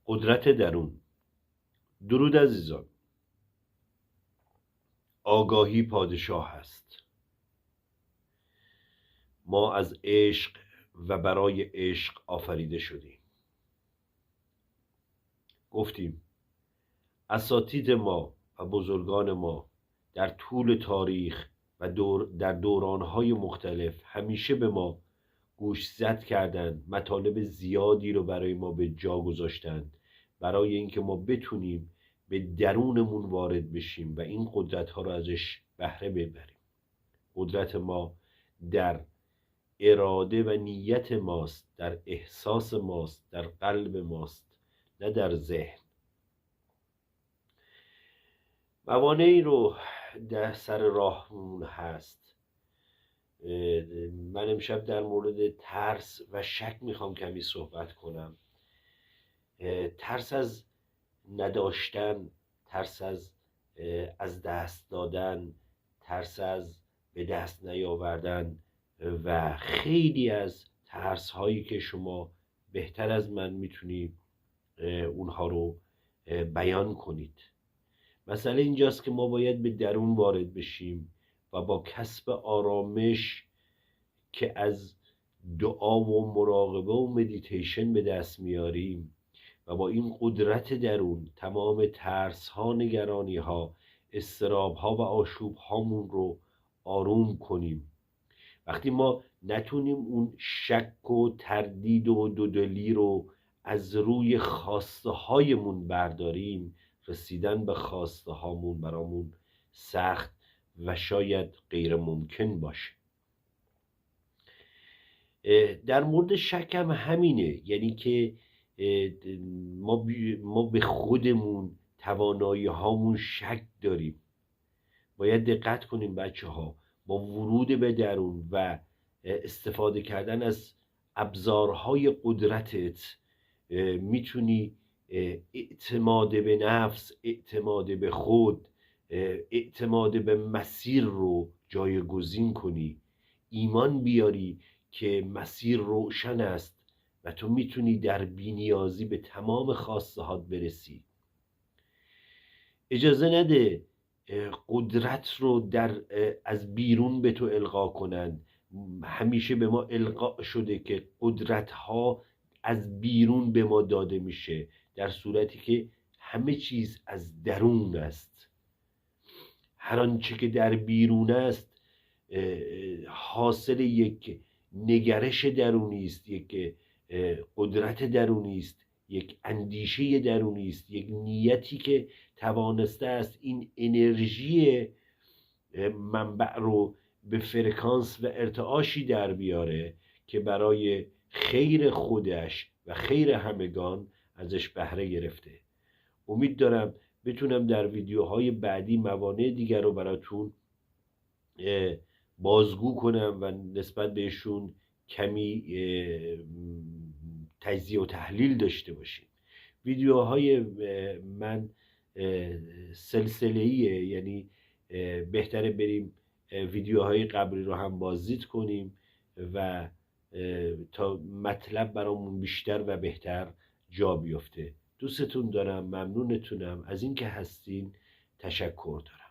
قدرت درون. درود عزیزان. آگاهی پادشاه است. ما از عشق و برای عشق آفریده شدیم. گفتیم اساتید ما و بزرگان ما در طول تاریخ و در دورانهای مختلف همیشه به ما گوشزد کردند، مطالب زیادی رو برای ما به جا گذاشتند برای اینکه ما بتونیم به درونمون وارد بشیم و این قدرت ها رو ازش بهره ببریم. قدرت ما در اراده و نیت ماست، در احساس ماست، در قلب ماست، نه در ذهن. موانعی رو در سر راهمون هست. من امشب در مورد ترس و شک میخوام کمی صحبت کنم. ترس از نداشتن، ترس از دست دادن، ترس از به دست نیاوردن و خیلی از ترس هایی که شما بهتر از من میتونید اونها رو بیان کنید. مسئله اینجاست که ما باید به درون وارد بشیم و با کسب آرامش که از دعا و مراقبه و مدیتیشن به دست میاریم و با این قدرت درون تمام ترس ها، نگرانی ها، اضطراب ها و آشوب هامون رو آروم کنیم. وقتی ما نتونیم اون شک و تردید و دودلی رو از روی خواسته هایمون برداریم، رسیدن به خواسته هامون برامون سخت و شاید غیر ممکن باشه. در مورد شک هم همینه، یعنی که ما به خودمون، توانایی هامون شک داریم. باید دقت کنیم بچه ها، با ورود به درون و استفاده کردن از ابزارهای قدرتت میتونی اعتماد به نفس، اعتماد به خود، اعتماد به مسیر رو جایگزین کنی. ایمان بیاری که مسیر روشن است و تو میتونی در بی‌نیازی به تمام خواسته هات برسی. اجازه نده قدرت رو از بیرون به تو القا کنند. همیشه به ما القا شده که قدرت ها از بیرون به ما داده میشه، در صورتی که همه چیز از درون است. هر آنچه که در بیرون است حاصل یک نگرش درونی است، یک قدرت درونی است، یک اندیشه درونی است، یک نیتی که توانسته است این انرژی منبع رو به فرکانس و ارتعاشی در بیاره که برای خیر خودش و خیر همگان ازش بهره گرفته. امید دارم بتونم در ویدیوهای بعدی موانع دیگر رو براتون بازگو کنم و نسبت بهشون کمی تجزیه و تحلیل داشته باشیم. ویدیوهای من سلسله‌ایه، یعنی بهتره بریم ویدیوهای قبلی رو هم بازدید کنیم و تا مطلب برامون بیشتر و بهتر جا بیفته. دوستتون دارم، ممنونتونم از اینکه هستین، تشکر دارم.